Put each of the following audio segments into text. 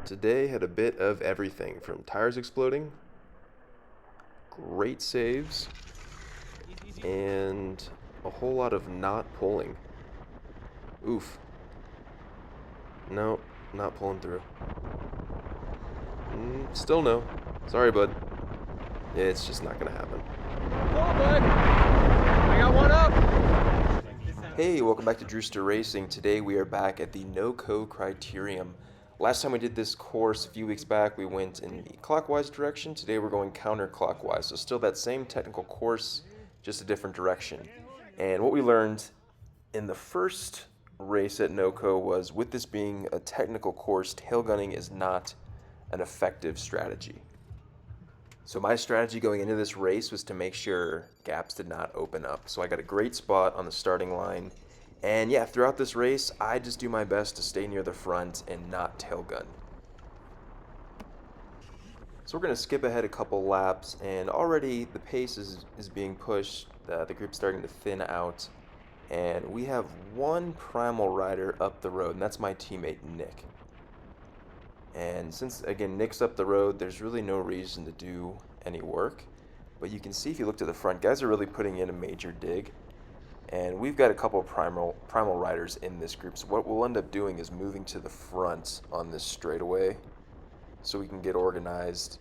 Today had a bit of everything from tires exploding, great saves, and a whole lot of not pulling. Oof. No, not pulling through. Still no. Sorry, bud. It's just not gonna happen. Pull, bud. I got one up. Hey, welcome back to Drewster Racing. Today we are back at the NOCO Criterium. Last time we did this course a few weeks back, we went in the clockwise direction. Today we're going counterclockwise, so still that same technical course, just a different direction. And what we learned in the first race at NOCO was, with this being a technical course, tail gunning is not an effective strategy. So my strategy going into this race was to make sure gaps did not open up. So I got a great spot on the starting line. And yeah, throughout this race, I just do my best to stay near the front and not tail gun. So we're going to skip ahead a couple laps, and already the pace is being pushed. The group's starting to thin out. And we have one primal rider up the road, and that's my teammate Nick. And since, again, Nick's up the road, there's really no reason to do any work. But you can see if you look to the front, guys are really putting in a major dig. And we've got a couple of primal riders in this group. So what we'll end up doing is moving to the front on this straightaway so we can get organized.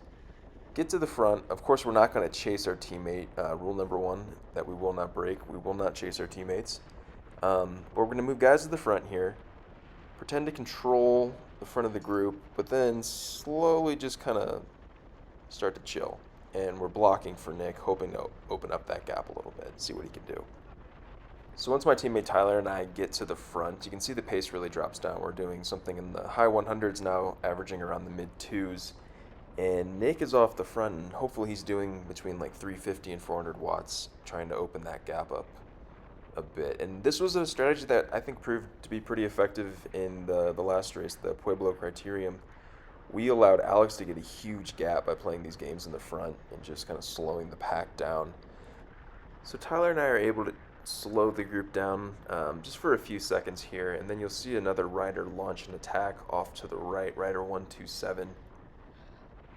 Get to the front. Of course, we're not going to chase our teammate. Rule number one that we will not break. We will not chase our teammates. But we're going to move guys to the front here. Pretend to control the front of the group, but then slowly just kind of start to chill. And we're blocking for Nick, hoping to open up that gap a little bit, see what he can do. So once my teammate Tyler and I get to the front, you can see the pace really drops down. We're doing something in the high 100s now, averaging around the mid 2s. And Nick is off the front, and hopefully he's doing between like 350 and 400 watts, trying to open that gap up a bit. And this was a strategy that I think proved to be pretty effective in the last race, the Pueblo Criterium. We allowed Alex to get a huge gap by playing these games in the front and just kind of slowing the pack down. So Tyler and I are able to slow the group down just for a few seconds here, and then you'll see another rider launch an attack off to the right, rider 127.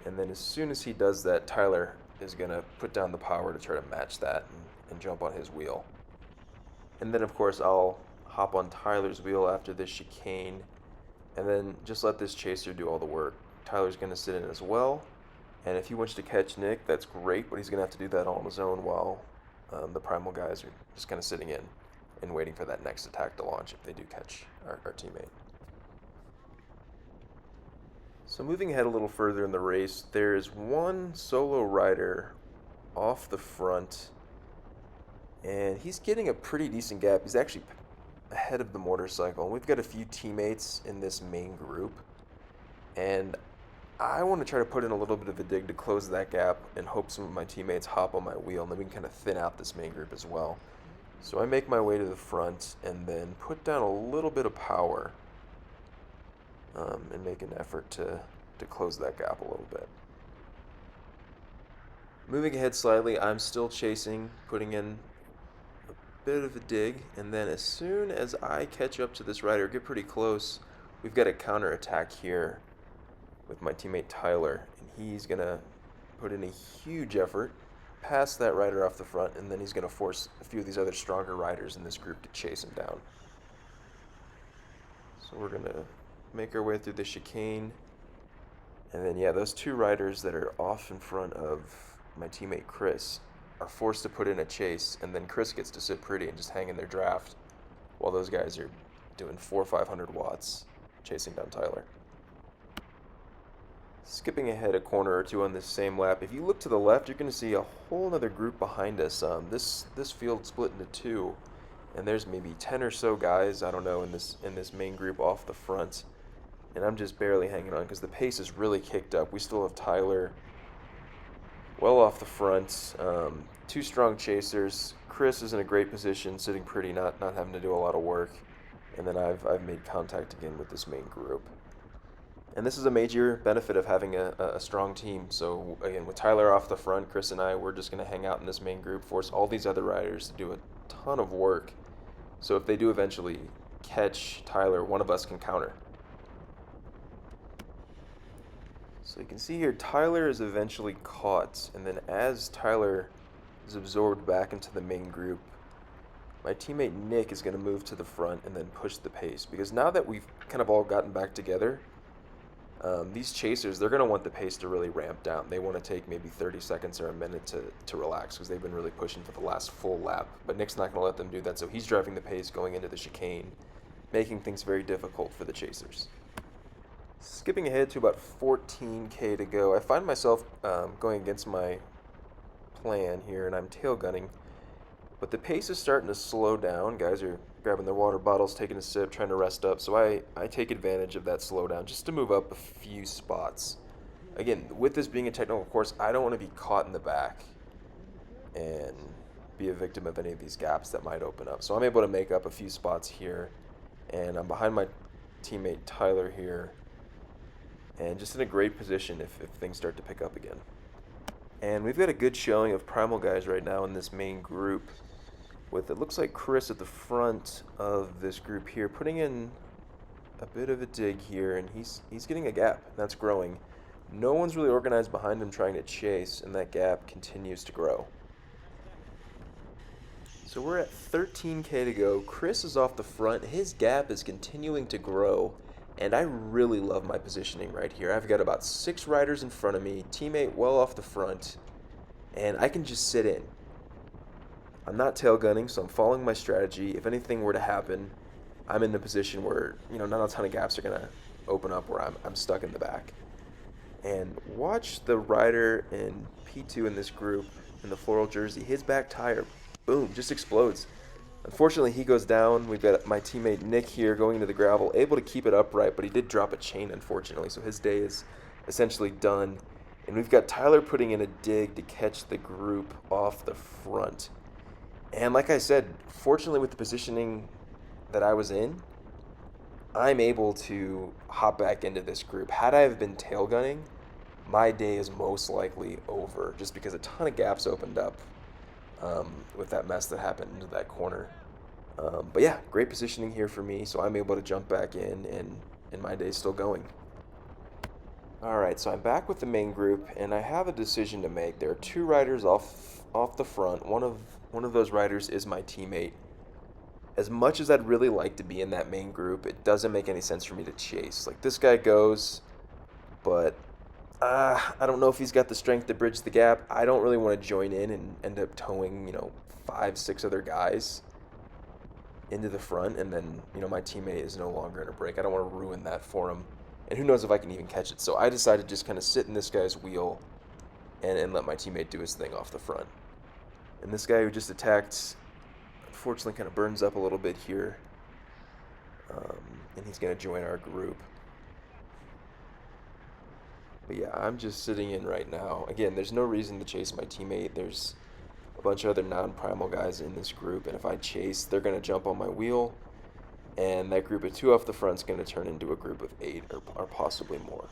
And then as soon as he does that, Tyler is going to put down the power to try to match that and jump on his wheel. And then, of course, I'll hop on Tyler's wheel after this chicane and then just let this chaser do all the work. Tyler's going to sit in as well. And if he wants to catch Nick, that's great, but he's going to have to do that all on his own while the primal guys are just kind of sitting in and waiting for that next attack to launch if they do catch our teammate. So moving ahead a little further in the race, there's one solo rider off the front, and he's getting a pretty decent gap. He's actually ahead of the motorcycle. And we've got a few teammates in this main group, and I want to try to put in a little bit of a dig to close that gap and hope some of my teammates hop on my wheel, and then we can kind of thin out this main group as well. So I make my way to the front and then put down a little bit of power and make an effort to close that gap a little bit. Moving ahead slightly, I'm still chasing, putting in a bit of a dig, and then as soon as I catch up to this rider, get pretty close, we've got a counter attack here with my teammate Tyler, and he's gonna put in a huge effort, pass that rider off the front, and then he's gonna force a few of these other stronger riders in this group to chase him down. So we're gonna make our way through the chicane, and then yeah, those two riders that are off in front of my teammate Chris are forced to put in a chase, and then Chris gets to sit pretty and just hang in their draft while those guys are doing 400 or 500 watts chasing down Tyler. Skipping ahead a corner or two on this same lap, if you look to the left, you're going to see a whole other group behind us. This field split into two, and there's maybe 10 or so guys, I don't know, in this main group off the front, and I'm just barely hanging on because the pace is really kicked up. We still have Tyler well off the front, two strong chasers. Chris is in a great position, sitting pretty, not having to do a lot of work, and then I've made contact again with this main group. And this is a major benefit of having a strong team. So again, with Tyler off the front, Chris and I, we're just going to hang out in this main group, force all these other riders to do a ton of work. So if they do eventually catch Tyler, one of us can counter. So you can see here, Tyler is eventually caught, and then as Tyler is absorbed back into the main group, my teammate Nick is going to move to the front and then push the pace. Because now that we've kind of all gotten back together, these chasers, they're going to want the pace to really ramp down. They want to take maybe 30 seconds or a minute to relax because they've been really pushing for the last full lap. But Nick's not going to let them do that, so he's driving the pace going into the chicane, making things very difficult for the chasers. Skipping ahead to about 14K to go, I find myself going against my plan here, and I'm tail gunning. But the pace is starting to slow down. Guys are grabbing their water bottles, taking a sip, trying to rest up. So I take advantage of that slowdown just to move up a few spots. Again, with this being a technical course, I don't want to be caught in the back and be a victim of any of these gaps that might open up. So I'm able to make up a few spots here, and I'm behind my teammate Tyler here, and just in a great position if things start to pick up again. And we've got a good showing of Primal guys right now in this main group, with it looks like Chris at the front of this group here, putting in a bit of a dig here, and he's getting a gap that's growing. No one's really organized behind him trying to chase, and that gap continues to grow. So we're at 13K to go. Chris is off the front. His gap is continuing to grow, and I really love my positioning right here. I've got about 6 riders in front of me, teammate well off the front, and I can just sit in. I'm not tail gunning, so I'm following my strategy. If anything were to happen, I'm in the position where, not a ton of gaps are going to open up where I'm stuck in the back. And watch the rider in P2 in this group in the floral jersey. His back tire, boom, just explodes. Unfortunately, he goes down. We've got my teammate Nick here going into the gravel, able to keep it upright, but he did drop a chain, unfortunately, so his day is essentially done. And we've got Tyler putting in a dig to catch the group off the front. And like I said, fortunately with the positioning that I was in, I'm able to hop back into this group. Had I have been tail gunning, my day is most likely over, just because a ton of gaps opened up with that mess that happened into that corner. But yeah, great positioning here for me, so I'm able to jump back in, and my day's still going. Alright, so I'm back with the main group, and I have a decision to make. There are 2 riders off the front. One of those riders is my teammate. As much as I'd really like to be in that main group, it doesn't make any sense for me to chase. Like, this guy goes, but I don't know if he's got the strength to bridge the gap. I don't really want to join in and end up towing, 5, 6 other guys into the front, and then, my teammate is no longer in a break. I don't want to ruin that for him. And who knows if I can even catch it. So I decided to just kind of sit in this guy's wheel and let my teammate do his thing off the front. And this guy who just attacked, unfortunately, kind of burns up a little bit here. And he's going to join our group. But yeah, I'm just sitting in right now. Again, there's no reason to chase my teammate. There's a bunch of other non-primal guys in this group, and if I chase, they're going to jump on my wheel, and that group of 2 off the front is going to turn into a group of 8 or possibly more.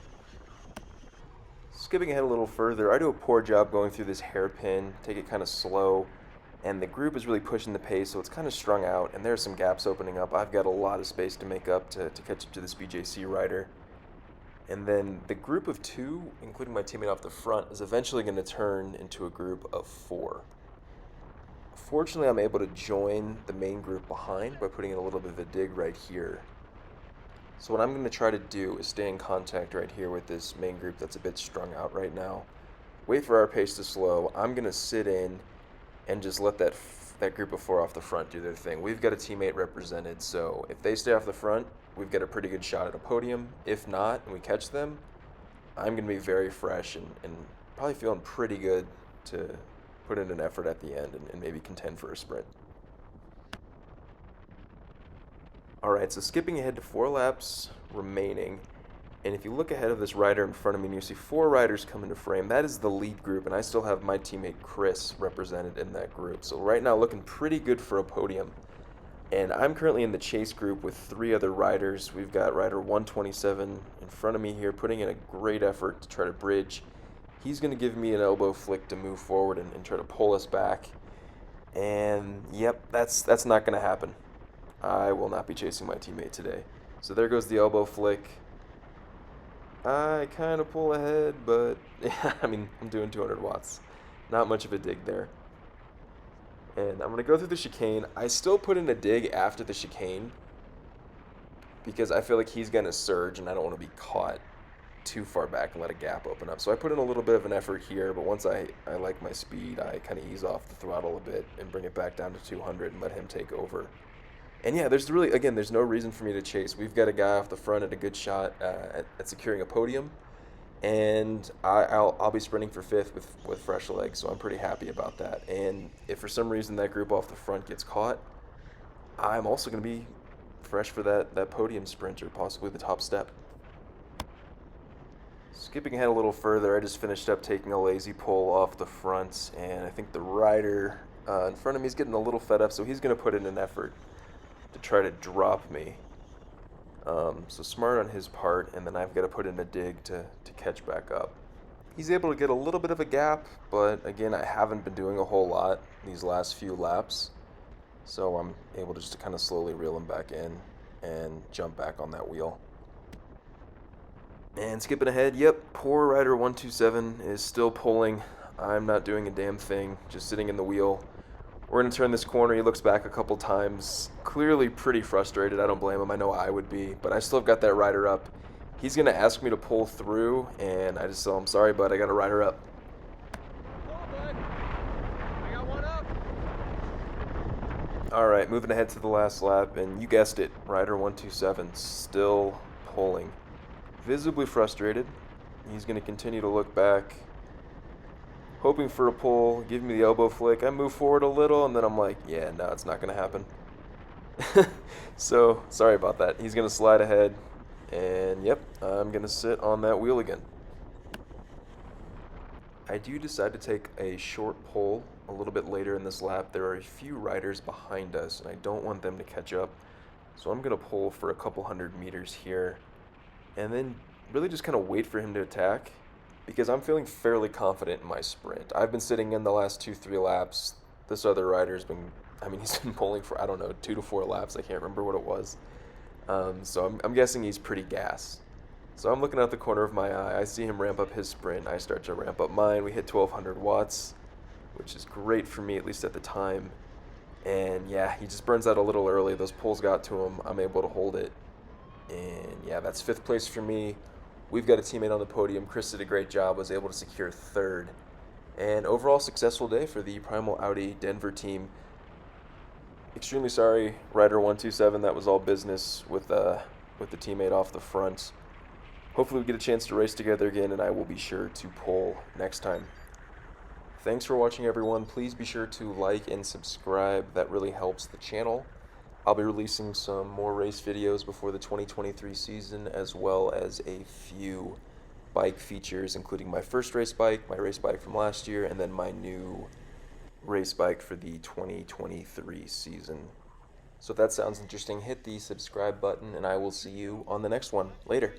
Skipping ahead a little further, I do a poor job going through this hairpin, take it kind of slow, and the group is really pushing the pace, so it's kind of strung out, and there are some gaps opening up. I've got a lot of space to make up to catch up to this BJC rider. And then the group of 2, including my teammate off the front, is eventually going to turn into a group of 4. Fortunately, I'm able to join the main group behind by putting in a little bit of a dig right here. So what I'm going to try to do is stay in contact right here with this main group that's a bit strung out right now. Wait for our pace to slow. I'm going to sit in and just let that group of 4 off the front do their thing. We've got a teammate represented, so if they stay off the front, we've got a pretty good shot at a podium. If not, and we catch them, I'm going to be very fresh and probably feeling pretty good to put in an effort at the end and maybe contend for a sprint. Alright, so skipping ahead to 4 laps remaining, and if you look ahead of this rider in front of me and you see 4 riders come into frame, that is the lead group, and I still have my teammate Chris represented in that group. So right now looking pretty good for a podium. And I'm currently in the chase group with 3 other riders. We've got rider 127 in front of me here, putting in a great effort to try to bridge. He's going to give me an elbow flick to move forward and try to pull us back. And yep, that's not going to happen. I will not be chasing my teammate today. So there goes the elbow flick. I kind of pull ahead, but yeah, I mean, I'm doing 200 watts. Not much of a dig there. And I'm going to go through the chicane. I still put in a dig after the chicane because I feel like he's going to surge and I don't want to be caught too far back and let a gap open up. So I put in a little bit of an effort here, but once I like my speed, I kind of ease off the throttle a bit and bring it back down to 200 and let him take over. And yeah, there's really, again, there's no reason for me to chase. We've got a guy off the front at a good shot at securing a podium, and I'll be sprinting for fifth with fresh legs, so I'm pretty happy about that. And if for some reason that group off the front gets caught, I'm also going to be fresh for that podium sprint or possibly the top step. Skipping ahead a little further, I just finished up taking a lazy pull off the front, and I think the rider in front of me is getting a little fed up, so he's going to put in an effort to try to drop me. So smart on his part, and then I've got to put in a dig to catch back up. He's able to get a little bit of a gap, but again, I haven't been doing a whole lot these last few laps, so I'm able to just kind of slowly reel him back in and jump back on that wheel. And skipping ahead, yep, poor rider 127 is still pulling. I'm not doing a damn thing, just sitting in the wheel. We're going to turn this corner. He looks back a couple times, clearly pretty frustrated. I don't blame him. I know I would be, but I still have got that rider up. He's going to ask me to pull through, and I just tell him, sorry, bud, I got a rider up. Come on, bud. I got one up. All right, moving ahead to the last lap, and you guessed it, rider 127 still pulling. Visibly frustrated. He's going to continue to look back, hoping for a pull, give me the elbow flick. I move forward a little, and then I'm like, yeah, no, it's not going to happen. So, sorry about that. He's going to slide ahead, and yep, I'm going to sit on that wheel again. I do decide to take a short pull a little bit later in this lap. There are a few riders behind us, and I don't want them to catch up. So I'm going to pull for a couple hundred meters here, and then really just kind of wait for him to attack, because I'm feeling fairly confident in my sprint. I've been sitting in the last 2-3 laps. This other rider's been, I mean, he's been pulling for, I don't know, 2 to 4 laps. I can't remember what it was. So I'm guessing he's pretty gas. So I'm looking out the corner of my eye. I see him ramp up his sprint. I start to ramp up mine. We hit 1200 watts, which is great for me, at least at the time. And yeah, he just burns out a little early. Those pulls got to him. I'm able to hold it. And yeah, that's 5th place for me. We've got a teammate on the podium. Chris did a great job, was able to secure 3rd. And overall successful day for the Primal Audi Denver team. Extremely sorry, Rider 127, that was all business with the teammate off the front. Hopefully we get a chance to race together again, and I will be sure to pull next time. Thanks for watching, everyone. Please be sure to like and subscribe. That really helps the channel. I'll be releasing some more race videos before the 2023 season, as well as a few bike features, including my first race bike, my race bike from last year, and then my new race bike for the 2023 season. So if that sounds interesting, hit the subscribe button, and I will see you on the next one. Later.